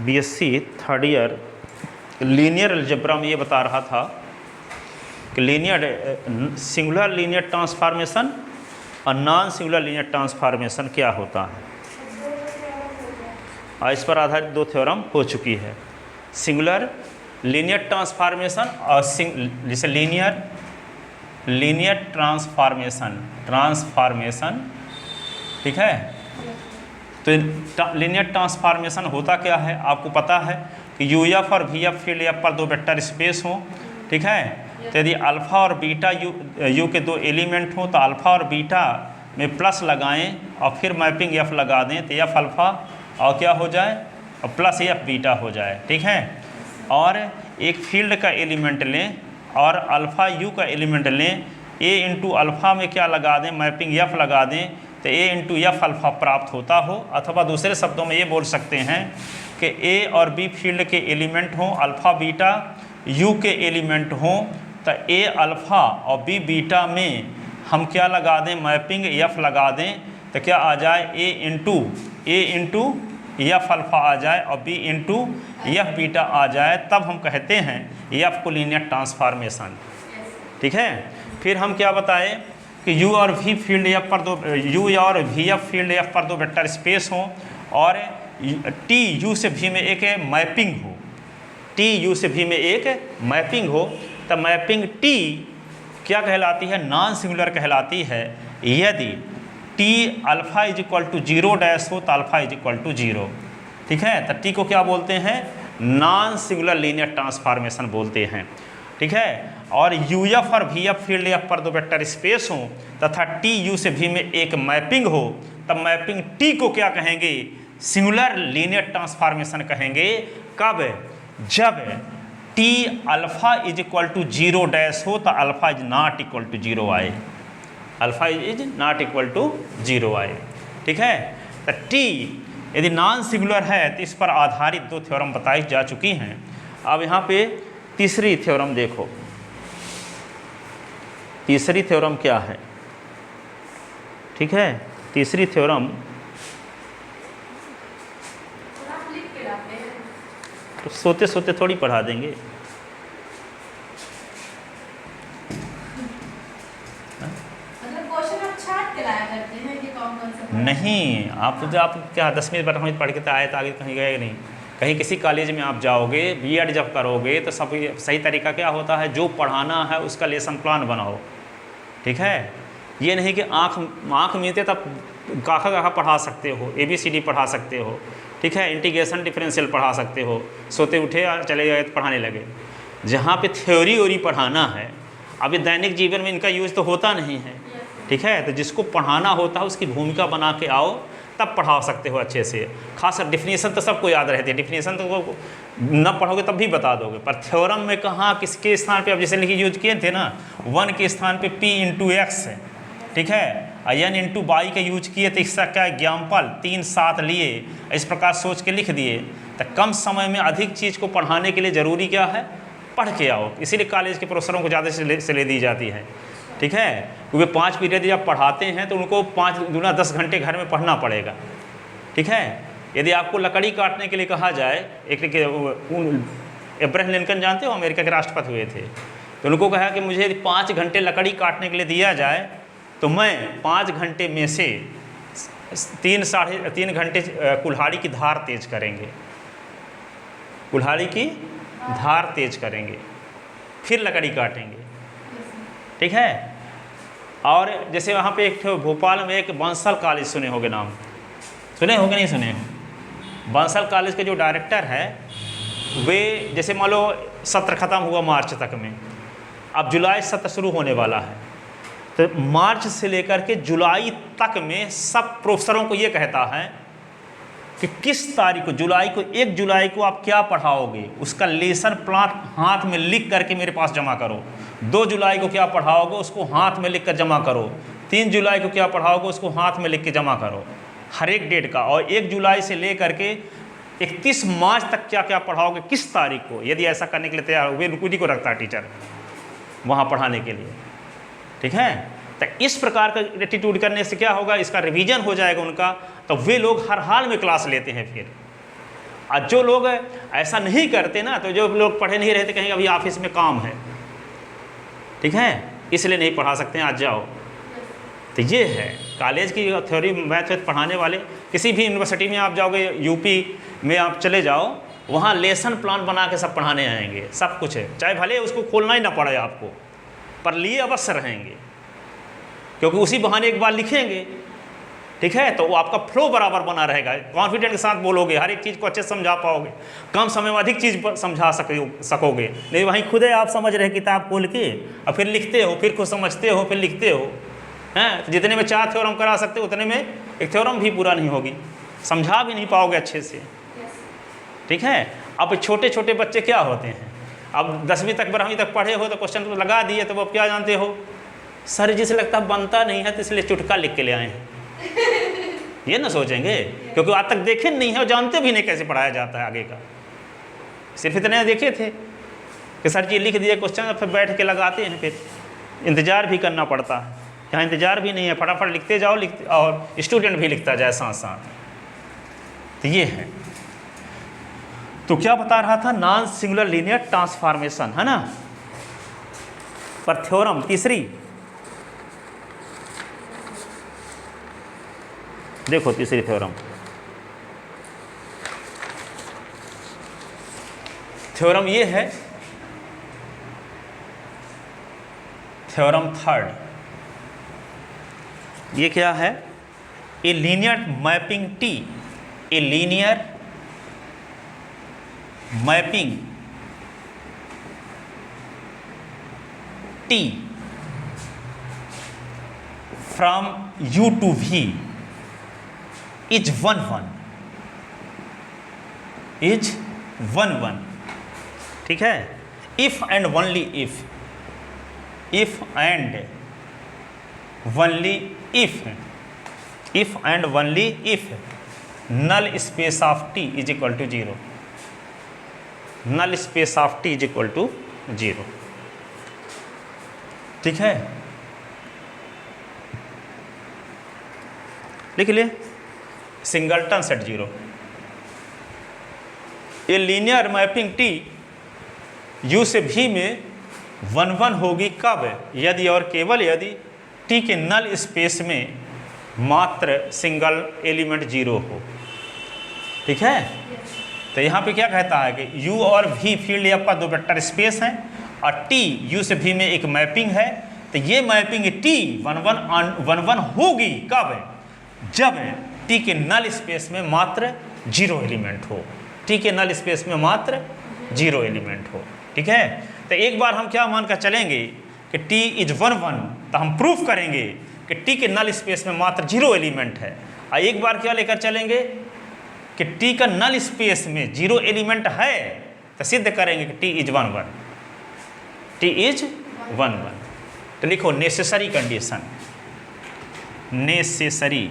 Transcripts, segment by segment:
BSc third year linear algebra में ये बता रहा था कि सिंगुलर लीनियर ट्रांसफॉर्मेशन और नॉन सिंगुलर लीनियर ट्रांसफॉर्मेशन क्या होता है। और इस पर आधारित 2 थ्योरम हो चुकी है, सिंगुलर लीनियर ट्रांसफॉर्मेशन और जैसे लीनियर ट्रांसफॉर्मेशन, ठीक है। तो लीनियर ट्रांसफॉर्मेशन होता क्या है, आपको पता है कि यू एफ और वी एफ फील्ड एफ पर 2 वेक्टर स्पेस हों, ठीक है। तो यदि अल्फ़ा और बीटा यू के 2 एलिमेंट हों तो अल्फ़ा और बीटा में प्लस लगाएं और फिर मैपिंग एफ लगा दें तो एफ अल्फ़ा और क्या हो जाए, और प्लस एफ बीटा हो जाए, ठीक है। और एक फील्ड का एलिमेंट लें और अल्फ़ा यू का एलिमेंट लें, ए इंटू अल्फ़ा में क्या लगा दें, मैपिंग एफ लगा दें तो ए इंटू एफ अल्फ़ा प्राप्त होता हो। अथवा दूसरे शब्दों में ये बोल सकते हैं कि ए और बी फील्ड के एलिमेंट हों, अल्फ़ा बीटा यू के एलिमेंट हों तो ए अल्फ़ा और बी बीटा में हम क्या लगा दें, मैपिंग एफ लगा दें तो क्या आ जाए, ए इंटू एफ अल्फ़ा आ जाए और बी इंटू एफ बीटा आ जाए। तब हम कहते हैं एफ को लीनियर ट्रांसफॉर्मेशन, ठीक है। फिर हम क्या बताएं कि यू और वी फील्ड एफ पर 2 वेक्टर स्पेस हों और टी यू से भी में एक मैपिंग हो, टी यू से भी में एक मैपिंग हो तो मैपिंग टी क्या कहलाती है, नॉन सिंगुलर कहलाती है यदि T alpha is equal to 0 dash हो तो अल्फ़ा इज इक्वल टू 0, ठीक है। तो टी को क्या बोलते हैं, नॉन सिंगुलर लीनियर ट्रांसफॉर्मेशन बोलते हैं, ठीक है। और यू एफ और वी एफ फील्ड एफ पर 2 वेक्टर स्पेस हों तथा टी यू से भी में एक मैपिंग हो तब मैपिंग टी को क्या कहेंगे, सिंगुलर लीनियर ट्रांसफॉर्मेशन कहेंगे। कब, जब T alpha is equal to 0 dash हो तो alpha is not equal to 0 आए, alpha is not equal to 0 आए, ठीक है। तो टी यदि नॉन सिंगुलर है तो इस पर आधारित 2 थ्योरम बताई जा चुकी हैं। अब यहाँ पे तीसरी थ्योरम देखो, तीसरी थ्योरम क्या है, ठीक है। तीसरी थ्योरम तो सोते सोते थोड़ी पढ़ा देंगे, नहीं। आप क्या 10वीं 12वीं पढ़ के तो आए तो आगे कहीं गए नहीं। कहीं किसी कॉलेज में आप जाओगे, बीएड जब करोगे तो सब सही तरीका क्या होता है, जो पढ़ाना है उसका लेसन प्लान बनाओ, ठीक है। ये नहीं कि आँख मीते तब गाखा पढ़ा सकते हो, ABCD पढ़ा सकते हो, ठीक है, इंटीग्रेशन डिफरेंशियल पढ़ा सकते हो, सोते उठे और चले गए तो पढ़ाने लगे। जहाँ पे थ्योरी पढ़ाना है, अभी दैनिक जीवन में इनका यूज़ तो होता नहीं है, ठीक है। तो जिसको पढ़ाना होता है उसकी भूमिका बना के आओ तब पढ़ा सकते हो अच्छे से। खास डेफिनेशन तो सबको याद रहती है, डेफिनेशन तो न पढ़ोगे तब भी बता दोगे, पर थ्योरम में कहाँ किसके स्थान पे, अब जैसे लिखी यूज किए थे ना, 1 के स्थान पे P इंटू एक्स, ठीक है, n इंटू वाई का यूज किए तो इसका क्या एग्जाम्पल 3 7 लिए, इस प्रकार सोच के लिख दिए। तो कम समय में अधिक चीज़ को पढ़ाने के लिए ज़रूरी क्या है, पढ़ के आओ। इसीलिए कॉलेज के प्रोफेसरों को ज़्यादा से ले दी जाती है, ठीक है, क्योंकि 5 पीरियड जब पढ़ाते हैं तो उनको 5 दूना 10 घंटे घर में पढ़ना पड़ेगा, ठीक है। यदि आपको लकड़ी काटने के लिए कहा जाए, एक अब्राहम लिंकन जानते हो, अमेरिका के राष्ट्रपति हुए थे, तो उनको कहा कि मुझे यदि 5 घंटे लकड़ी काटने के लिए दिया जाए तो मैं 5 घंटे में से 3 साढ़े 3 घंटे कुल्हाड़ी की धार तेज करेंगे, कुल्हाड़ी की धार तेज करेंगे, फिर लकड़ी काटेंगे, ठीक है। और जैसे वहाँ पे एक भोपाल में एक बंसल कॉलेज, सुने होंगे नाम, सुने होंगे नहीं सुने, बंसल कॉलेज के जो डायरेक्टर है वे, जैसे मान लो सत्र ख़त्म हुआ मार्च तक में, अब जुलाई सत्र शुरू होने वाला है, तो मार्च से लेकर के जुलाई तक में सब प्रोफेसरों को ये कहता है कि किस तारीख को, जुलाई को, 1 जुलाई को आप क्या पढ़ाओगे उसका लेसन प्लान हाथ में लिख करके मेरे पास जमा करो। 2 जुलाई को क्या पढ़ाओगे उसको हाथ में लिख कर जमा करो। 3 जुलाई को क्या पढ़ाओगे उसको हाथ में लिख के जमा करो, हर एक डेट का। और 1 जुलाई से ले करके 31 मार्च तक क्या क्या पढ़ाओगे, किस तारीख को। यदि ऐसा करने के लिए तैयार हुए, रुकुदी को रखता है टीचर वहाँ पढ़ाने के लिए, ठीक है। तो इस प्रकार का एटीट्यूड करने से क्या होगा, इसका रिवीजन हो जाएगा उनका, तो वे लोग हर हाल में क्लास लेते हैं फिर, आज जो लोग ऐसा नहीं करते ना, तो जो लोग पढ़े नहीं रहते कहेंगे अभी ऑफिस में काम है, ठीक है, इसलिए नहीं पढ़ा सकते हैं, आज जाओ। तो ये है कॉलेज की थ्योरी मैथ पढ़ाने वाले। किसी भी यूनिवर्सिटी में आप जाओगे, यूपी में आप चले जाओ, वहाँ लेसन प्लान बना के सब पढ़ाने आएंगे, सब कुछ है, चाहे भले उसको खोलना ही ना पड़े आपको, पर लिए अवश्य रहेंगे, क्योंकि उसी बहाने एक बार लिखेंगे, ठीक है, तो वो आपका फ्लो बराबर बना रहेगा, कॉन्फिडेंट के साथ बोलोगे, हर एक चीज़ को अच्छे से समझा पाओगे, कम समय में अधिक चीज़ समझा सकोगे। नहीं वहीं खुद आप समझ रहे किताब खोल के और फिर लिखते हो, फिर खुद समझते हो, फिर लिखते हो, हैं, तो जितने में 4 थ्योरम करा सकते हो उतने में एक थ्योरम भी पूरा नहीं होगी, समझा भी नहीं पाओगे अच्छे से, ठीक है। अब छोटे छोटे बच्चे क्या होते हैं, अब 10वीं तक 12वीं तक पढ़े हो तो क्वेश्चन तो लगा दिए, तो वो क्या जानते हो, सर जी से लगता बनता नहीं है तो इसलिए चुटका लिख के ले आए हैं, ये ना सोचेंगे, क्योंकि आज तक देखे नहीं है और जानते भी नहीं कैसे पढ़ाया जाता है आगे का, सिर्फ इतने देखे थे कि सर जी लिख दिए क्वेश्चन, फिर बैठ के लगाते हैं, फिर इंतज़ार भी करना पड़ता है। यहाँ इंतज़ार भी नहीं है, फटाफट लिखते जाओ, लिखते और स्टूडेंट भी लिखता जाए साथ साथ। तो ये है, तो क्या बता रहा था, नॉन सिंगुलर लीनियर ट्रांसफॉर्मेशन, है ना। पर थ्योरम तीसरी, देखो तीसरी थ्योरम, थ्योरम ये है, थ्योरम थर्ड, ये क्या है, a linear mapping T, a linear mapping T from U to V is 1 1, is 1 1, ठीक है। If and only if, if and only if, if and only if null space of T is equal to 0, null space of T is equal to 0, ठीक है। लिख लिए, singleton set 0, ये linear mapping T U से V में 1 1 होगी कब, यदि और केवल यदि टी के नल स्पेस में मात्र सिंगल एलिमेंट 0 हो, ठीक है। तो यहाँ पे क्या कहता है कि U और V फील्ड आपका 2 वेक्टर स्पेस हैं और T U से V में एक मैपिंग है, तो ये मैपिंग T 1 1 1 1 होगी कब, जब T के नल स्पेस में मात्र 0 एलिमेंट हो, T के नल स्पेस में मात्र 0 एलिमेंट हो, ठीक है। तो एक बार हम क्या मानकर चलेंगे कि T इज 1 1, तो हम प्रूफ करेंगे कि T के नल स्पेस में मात्र 0 एलिमेंट है, और एक बार क्या लेकर चलेंगे कि T का नल स्पेस में 0 एलिमेंट है, तो सिद्ध करेंगे कि T इज 1 1, T इज 1 1। तो लिखो necessary condition, necessary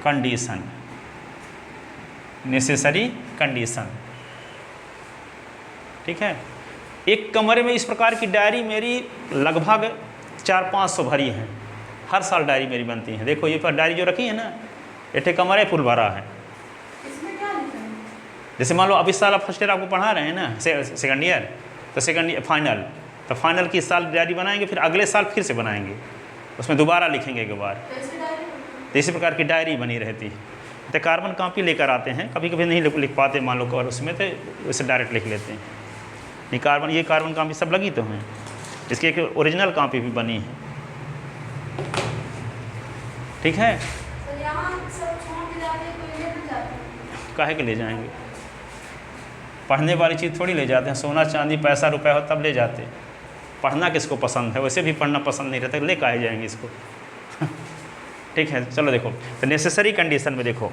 condition, necessary condition, ठीक है। एक कमरे में इस प्रकार की डायरी मेरी लगभग 400-500 भरी हैं, हर साल डायरी मेरी बनती है। देखो ये पर डायरी जो रखी है ना, ये कमरे फुल भरा है। इसमें क्या लिखा है? जैसे मान लो अब इस साल आप फर्स्ट ईयर आपको पढ़ा रहे हैं ना, सेकंड ईयर, तो सेकंड ईयर फाइनल, तो फाइनल की इस साल डायरी बनाएंगे, फिर अगले साल फिर से बनाएंगे, उसमें दोबारा लिखेंगे एक बार। तो इसी प्रकार की डायरी बनी रहती है। तो कार्बन कॉपी लेकर आते हैं, कभी कभी नहीं लिख पाते मान लो और उसमें, तो उसे डायरेक्ट लिख लेते हैं। ये कार्बन कॉपी सब लगी तो हैं, इसकी एक ओरिजिनल कॉपी भी बनी है, ठीक है। काहे के ले जाएंगे, पढ़ने वाली चीज़ थोड़ी ले जाते हैं, सोना चांदी पैसा रुपया हो तब ले जाते। पढ़ना किसको पसंद है, वैसे भी पढ़ना पसंद नहीं रहता, ले काहे जाएंगे इसको ठीक है। चलो देखो, तो नेसेसरी कंडीशन में देखो,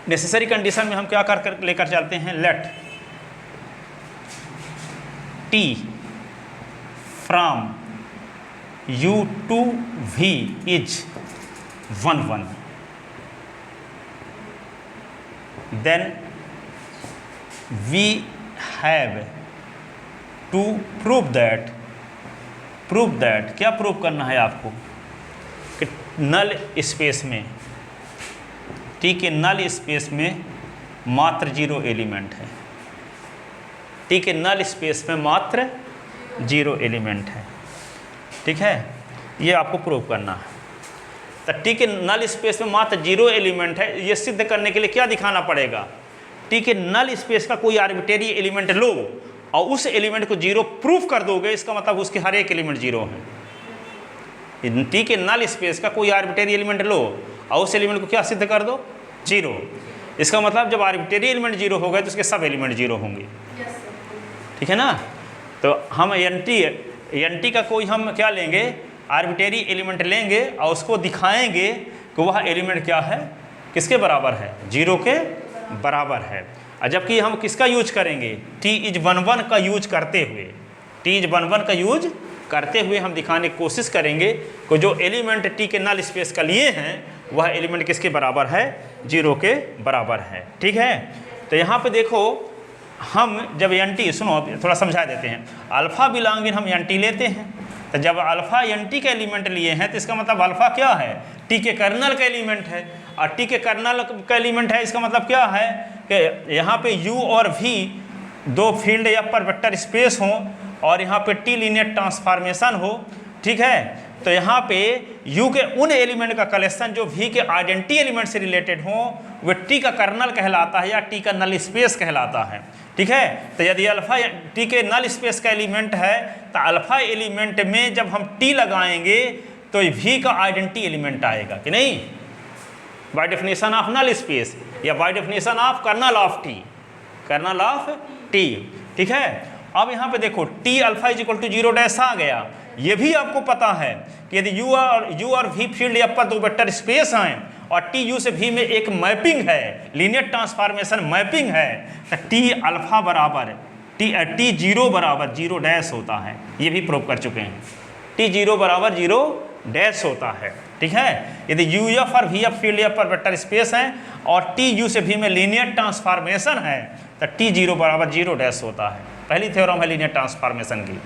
नेसेसरी कंडीशन में हम क्या कर लेकर चलते हैं, let T from U to V is 1 1, then we have to prove that क्या प्रूव करना है आपको कि नल स्पेस में टी के नल स्पेस में मात्र 0 एलिमेंट है। टी के नल स्पेस में मात्र 0 एलिमेंट है। ठीक है, ये आपको प्रूव करना है। तो टी के नल स्पेस में मात्र 0 एलिमेंट है, ये सिद्ध करने के लिए क्या दिखाना पड़ेगा? टी के नल स्पेस का कोई आर्बिट्रेरी एलिमेंट लो और उस एलिमेंट को 0 प्रूफ कर दोगे, इसका मतलब उसके हर एक एलिमेंट 0 है। टी के नल स्पेस का कोई आर्बिट्रेरी एलिमेंट लो और उस एलिमेंट को क्या सिद्ध कर दो? 0। इसका मतलब जब आर्बिट्रेरी एलिमेंट 0 हो गए तो उसके सब एलिमेंट 0 होंगे। ठीक है ना? तो हम एन टी का कोई हम क्या लेंगे? आर्बिट्रेरी एलिमेंट लेंगे और उसको दिखाएंगे कि वह एलिमेंट क्या है, किसके बराबर है? 0 के बराबर है। और जबकि हम किसका यूज करेंगे? T=11 का यूज करते हुए, T=11 का यूज करते हुए हम दिखाने की कोशिश करेंगे कि जो एलिमेंट टी के नल स्पेस का लिए हैं वह एलिमेंट किसके बराबर है? 0 के बराबर है। ठीक है, तो यहाँ पे देखो, हम जब एन टी, सुनो थोड़ा समझा देते हैं, अल्फ़ा बिलोंग इन हम एन टी लेते हैं, तो जब अल्फ़ा एन टी का एलिमेंट लिए हैं तो इसका मतलब अल्फ़ा क्या है? टी के कर्नल का एलिमेंट है। और टी के कर्नल का एलिमेंट है, इसका मतलब क्या है कि यहाँ पे यू और वी दो फील्ड या पर वेक्टर स्पेस हों और यहाँ पे टी लीनियर ट्रांसफॉर्मेशन हो। ठीक है, तो यहाँ पे U के उन एलिमेंट का कलेक्शन जो V के आइडेंटिटी एलिमेंट से रिलेटेड हो वह T का कर्नल कहलाता है या T का नल स्पेस कहलाता है। ठीक है, तो यदि अल्फ़ा T के नल स्पेस का एलिमेंट है तो अल्फ़ा एलिमेंट में जब हम T लगाएंगे तो V का आइडेंटिटी एलिमेंट आएगा कि नहीं? By definition of null space या by definition of kernel of T, kernel of T। ठीक है, अब यहाँ पे देखो T अल्फ़ा = 0 आ गया। ये भी आपको पता है कि यदि U और V फील्ड या पर दो वेक्टर स्पेस हैं और T U से V में एक मैपिंग है, लीनियर ट्रांसफॉर्मेशन मैपिंग है, तो T अल्फ़ा बराबर T 0 बराबर 0 होता है। ये भी प्रूव कर चुके हैं, T 0 बराबर 0 होता है। ठीक है, यदि U F और V F फील्ड या पर वेक्टर स्पेस हैं और T U से V में लीनियर ट्रांसफॉर्मेशन है तो T 0 बराबर 0 होता है। पहली थ्योरम है लीनियर ट्रांसफॉर्मेशन की।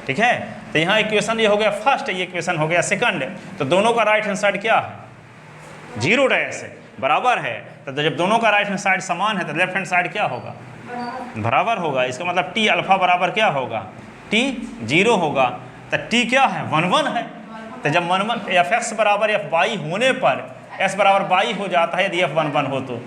ठीक है, तो यहाँ इक्वेशन ये हो गया फर्स्ट, ये इक्वेशन हो गया सेकंड। तो दोनों का राइट हैंड साइड क्या है? 0 बराबर है। तो जब दोनों का राइट हैंड साइड समान है तो लेफ्ट हैंड साइड क्या होगा? बराबर होगा। इसका मतलब T अल्फ़ा बराबर क्या होगा? T 0 होगा। तो T क्या है? 1 है। तो जब 1 एफ एक्स बराबर एफ वाई होने पर s बराबर वाई हो जाता है यदि f 1 हो तो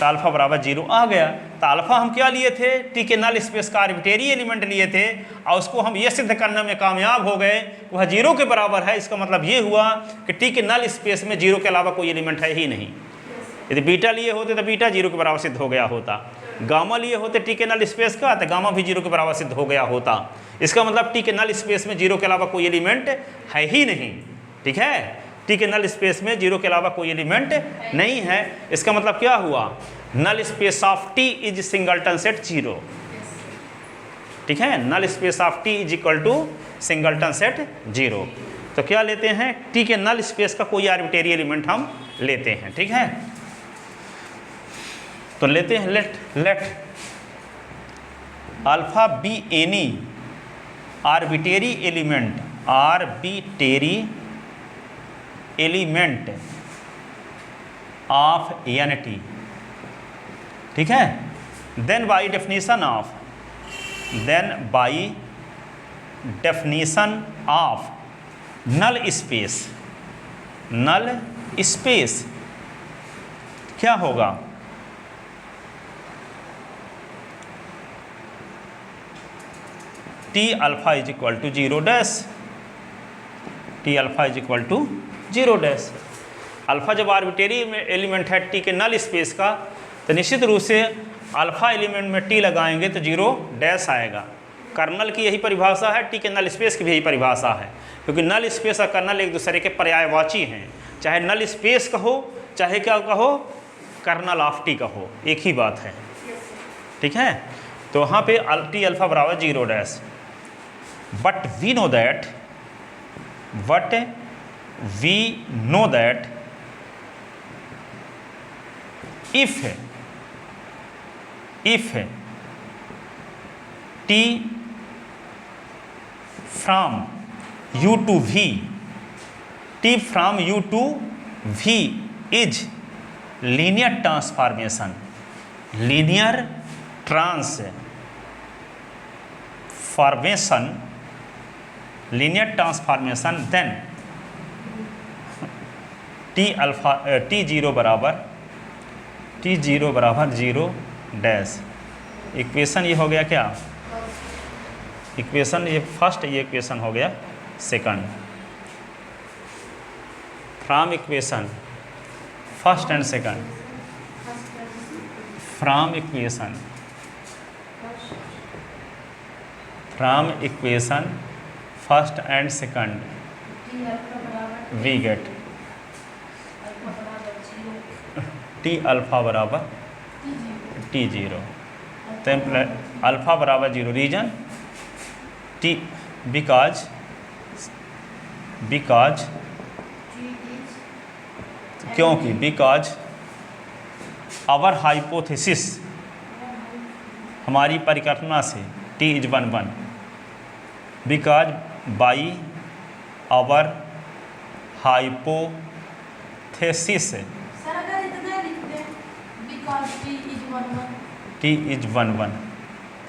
अल्फ़ा बराबर 0 आ गया। तो अल्फ़ा हम क्या लिए थे? टी के नल स्पेस का आर्बिट्रेरी एलिमेंट लिए थे और उसको हम ये सिद्ध करने में कामयाब हो गए वह 0 के बराबर है। इसका मतलब ये हुआ कि टी के नल स्पेस में 0 के अलावा कोई एलिमेंट है ही नहीं। यदि बीटा लिए होते तो बीटा 0 के बराबर सिद्ध हो गया होता, गामा लिए होते टी के नल स्पेस का तो गामा भी 0 के बराबर सिद्ध हो गया होता। इसका मतलब टी के नल स्पेस में 0 के अलावा कोई एलिमेंट है ही नहीं। ठीक है, टी के नल स्पेस में 0 के अलावा कोई एलिमेंट नहीं है। इसका मतलब क्या हुआ? Null space of T is singleton set 0। ठीक है, null space of T is equal to singleton set 0। तो क्या लेते हैं? टी के नल स्पेस का कोई आर्बिट्रेरी एलिमेंट हम लेते हैं। ठीक है, तो लेते हैं let alpha be any arbitrary element of N T. ठीक है, then by definition of null space क्या होगा? T alpha is equal to 0 T alpha is equal to 0 alpha जब आर्बिट्रेरी एलिमेंट है टी के नल स्पेस का तो निश्चित रूप से अल्फ़ा एलिमेंट में टी लगाएंगे तो 0 आएगा। कर्नल की यही परिभाषा है, टी के नल स्पेस की भी यही परिभाषा है, क्योंकि नल स्पेस और कर्नल एक दूसरे के पर्यायवाची हैं। चाहे नल स्पेस कहो चाहे क्या कहो, कर्नल ऑफ टी कहो, एक ही बात है। ठीक है, तो वहाँ पे टी अल्फ़ा बराबर 0। But we know that if t from u to v is linear transformation, linear transformation then T zero बराबर 0 डैश। इक्वेशन ये हो गया क्या, इक्वेशन ये फर्स्ट, ये इक्वेशन हो गया second. From equation first and second, from equation first and second we get T alpha बराबर टी जीरो। तो अल्फ़ा बराबर 0 रीजन टी बिकॉज क्योंकि बिकॉज आवर हाइपोथेसिस, हमारी परिकल्पना से T is 1 because by our hypothesis sir अगर इतना लिख दें because T is 1 T is 1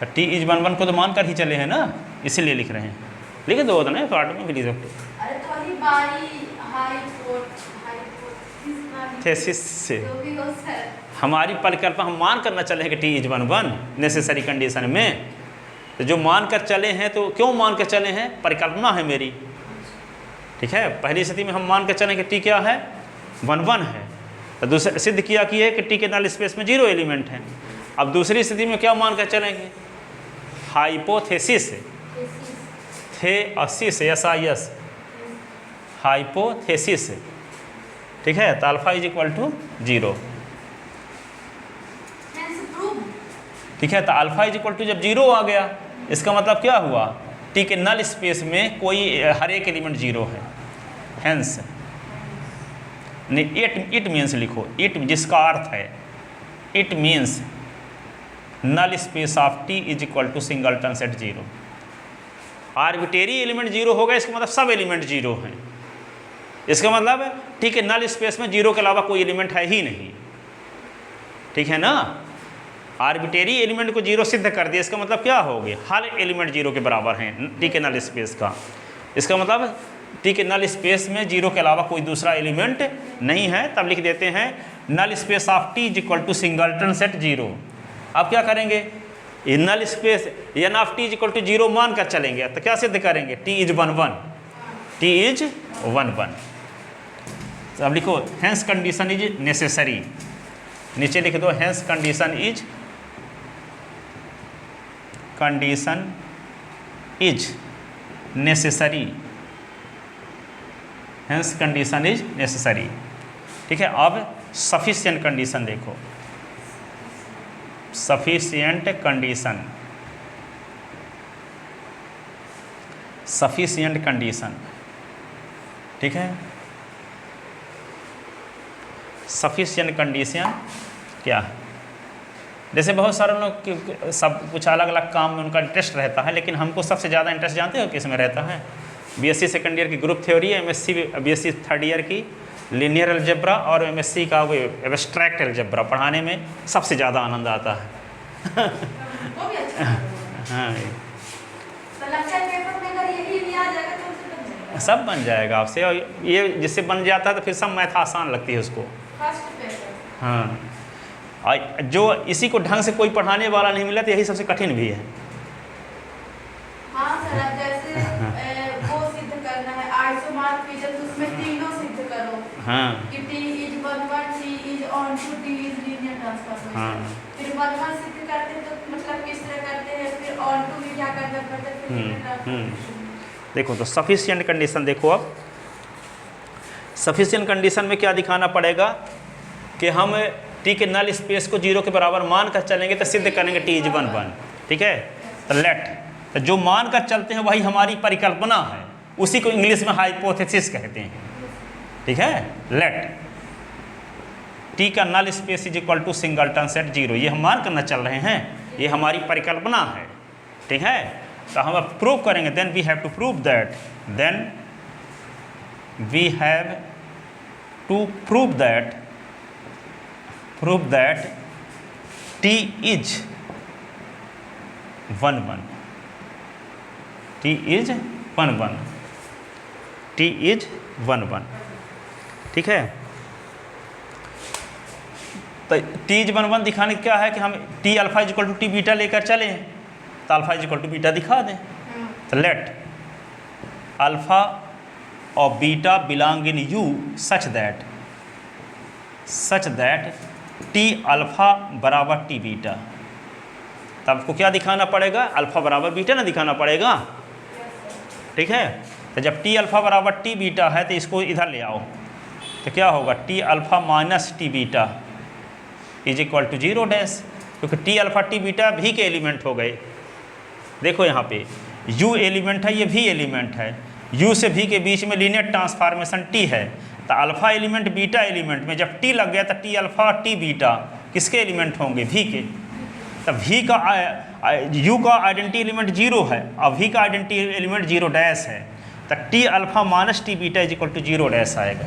तो टी इज 1 को तो मान कर ही चले हैं ना, इसीलिए लिख रहे हैं। लिख दो ना पार्ट में भी लिख सकते। अरे थोड़ी बाई थेसिस से सर हमारी परिकल्पना, हम मान करना चले हैं कि टी इज 1 नेसेसरी कंडीशन में, तो जो मान कर चले हैं, तो क्यों मान कर चले हैं, परिकल्पना है मेरी, ठीक है। पहली स्थिति में हम मान कर चलें कि टी क्या है 1 है, तो दूसरा सिद्ध किया कि है कि टी के नल स्पेस में 0 एलिमेंट है। अब दूसरी स्थिति में क्या मान कर चलेंगे, हाइपोथेसिस SIS हाइपोथेसिस, ठीक है। तो अल्फा इज इक्वल टू 0, ठीक है। तो अल्फा इज इक्वल टू जब 0 आ गया, इसका मतलब क्या हुआ, टी के नल स्पेस में कोई हर एक एलिमेंट 0 है। हेंस इट मीन्स लिखो, इट जिसका अर्थ है, it means null space of T is equal to singleton set 0। Arbitrary element 0 होगा, इसका मतलब सब एलिमेंट 0 हैं। इसका मतलब टी के नल स्पेस में 0 के अलावा कोई एलिमेंट है ही नहीं, ठीक है ना। आर्बिटेरी एलिमेंट को 0 सिद्ध कर दिया, इसका मतलब क्या हो गया, हर एलिमेंट 0 के बराबर हैं टी के नल स्पेस का। इसका मतलब टी के नल स्पेस में 0 के अलावा कोई दूसरा एलिमेंट नहीं है। तब लिख देते हैं null space of T is equal to singleton set 0। अब क्या करेंगे, ये null space N of T is equal to 0 मान कर चलेंगे, तो क्या सिद्ध करेंगे, टी इज 1 टी इज 1। तो अब लिखो हेंस कंडीशन इज नेसेसरी, नीचे लिख दो hence condition is necessary, hence condition is necessary, ठीक है। अब सफिशिएंट कंडीशन देखो, सफिशिएंट कंडीशन, ठीक है। सफिशिएंट कंडीशन क्या है, जैसे बहुत सारे लोग सब कुछ अलग अलग काम में उनका इंटरेस्ट रहता है, लेकिन हमको सबसे ज़्यादा इंटरेस्ट जानते हो किस में रहता है, बीएससी सेकंड ईयर की group theory, MSc BSc third year की लीनियर अलजेब्रा और एमएससी का वो एब्स्ट्रैक्ट अलजेब्रा पढ़ाने में सबसे ज़्यादा आनंद आता है। वो भी अच्छा है। हाँ, तो लगता है पेपर में अगर यही नहीं आ जाएगा तो उसे बन जाएगा। सब बन जाएगा आपसे, और ये जिससे बन जाता है तो फिर सब मैथ आसान लगती है उसको। फर्स्ट पेपर हाँ, और जो इसी को ढंग से कोई पढ़ाने वाला नहीं मिला तो यही सबसे कठिन भी है। हाँ सर, अब जैसे वो सिद्ध करना है आइसोमॉर्फिज्म, तो उसमें तीनों सिद्ध करो। हाँ कि T is 1 T is on to T is linear transformation। हाँ। फिर 1 सिद्ध करते हैं तो मतलब किस तरह करते हैं, फिर on to भी क्या करना पड़ता है, फिर linear transformation। देखो तो सफिशिएंट कंडीशन देखो, अब सफिशिएंट कंडीशन में क्या दिखाना पड़ेगा कि हम टी के नल स्पेस को 0 के बराबर मान कर चलेंगे तो सिद्ध करेंगे टी इज 1, ठीक है। तो लेट, तो जो मान कर चलते हैं वही हमारी परिकल्पना है, उसी को इंग्लिश में हाइपोथेसिस कहते हैं, ठीक है। लेट टी का null space is equal to singleton set 0, ये हम मान करना चल रहे हैं, ये हमारी परिकल्पना है, ठीक है। तो हम अब प्रूव करेंगे, then we have to prove that, then we have to prove that, prove that T is 1 T is 1 T is 1 ठीक है। तो टी इज 1 दिखाने क्या है कि हम T alpha is equal to T beta लेकर चले, तो alpha is equal to beta दिखा दें। तो लेट अल्फा और beta belong in U such that T alpha बराबर टी बीटा। तब आपको क्या दिखाना पड़ेगा, अल्फा बराबर बीटा ना दिखाना पड़ेगा, ठीक है। तो जब टी अल्फा बराबर टी बीटा है तो इसको इधर ले आओ, तो क्या होगा, T alpha minus T beta is equal to 0 dash, क्योंकि टी अल्फा टी बीटा भी के एलिमेंट हो गए। देखो यहाँ पे u एलिमेंट है, ये भी एलिमेंट है, u से v के बीच में लीनियर ट्रांसफॉर्मेशन t है। तो अल्फा एलिमेंट बीटा एलिमेंट में जब t लग गया तो टी अल्फा टी बीटा किसके एलिमेंट होंगे, v के। तब v का u का आइडेंटिटी एलिमेंट 0 है और v का आइडेंटिटी एलिमेंट 0 डैश है, तो T alpha minus T beta is equal to 0 dash आएगा,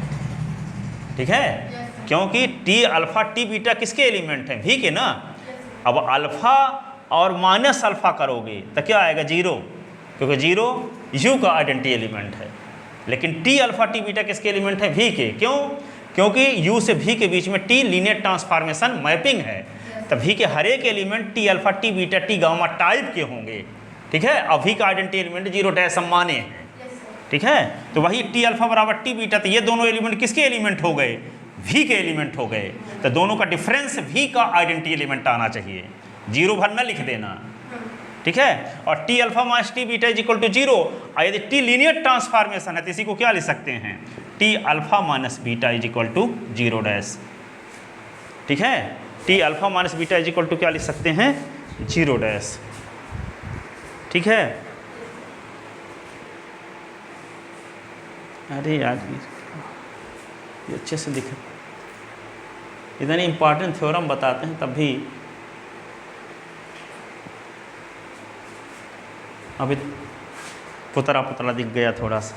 ठीक है। क्योंकि टी अल्फा टी बीटा किसके एलिमेंट हैं, v के ना। अब अल्फा और माइनस अल्फा करोगे तो क्या आएगा, 0, क्योंकि 0 u का आइडेंटिटी एलिमेंट है। लेकिन टी अल्फा टी बीटा किसके एलिमेंट है, v के। क्यों, क्योंकि u से v के बीच में t लीनियर ट्रांसफॉर्मेशन मैपिंग है, तो v के हर एक element T alpha T beta T gamma type के होंगे, ठीक है। और v का आइडेंटिटी एलिमेंट 0 डैश हम माने हैं, ठीक है। तो वही टी अल्फा बराबर टी बीटा, तो ये दोनों एलिमेंट किसके एलिमेंट हो गए, v के एलिमेंट हो गए। तो दोनों का डिफरेंस v का आइडेंटिटी एलिमेंट आना चाहिए, 0 भर न लिख देना, ठीक है। और T alpha minus T beta is equal to 0, और यदि टी लीनियर ट्रांसफॉर्मेशन है तो इसी को क्या लिख सकते हैं, T alpha minus beta is equal to 0 dash, ठीक है। T alpha minus beta is equal to क्या लिख सकते हैं, 0 डैश, ठीक है। अरे यार ये अच्छे से दिखे, इतने इम्पॉर्टेंट थ्योरम बताते हैं तब भी अभी पुतला दिख गया थोड़ा सा।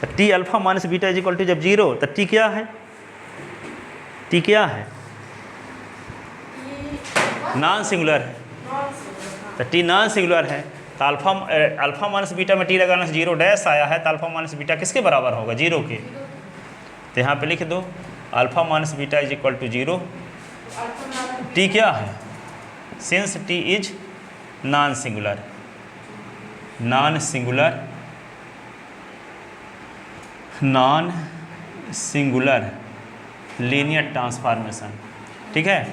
तो T alpha minus beta is equal to जब 0, तो टी क्या है, टी क्या है, नॉन सिंगुलर है। तो टी नॉन सिंगुलर है, तो अल्फा माइनस बीटा में टी लगाने से 0 डैश आया है, तो अल्फा माइनस बीटा किसके बराबर होगा, 0 के। तो यहाँ पे लिख दो alpha minus beta is equal to 0, T क्या है, since T is non singular linear transformation, ठीक है।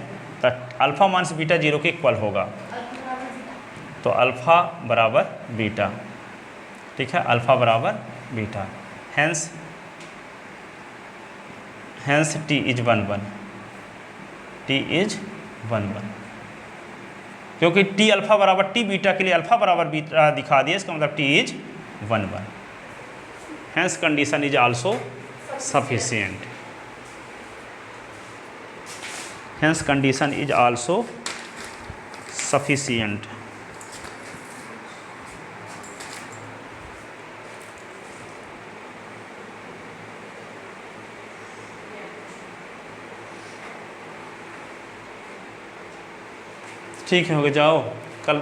तो अल्फा माइनस बीटा 0 के इक्वल होगा, तो अल्फा बराबर बीटा, ठीक है, अल्फा बराबर beta. Hence T is 1 T is 1 क्योंकि टी अल्फा बराबर टी बीटा के लिए अल्फा बराबर बीटा दिखा दिया, इसका मतलब T is 1 hence condition is also sufficient, hence condition is also sufficient. ठीक है, हो गया, जाओ कल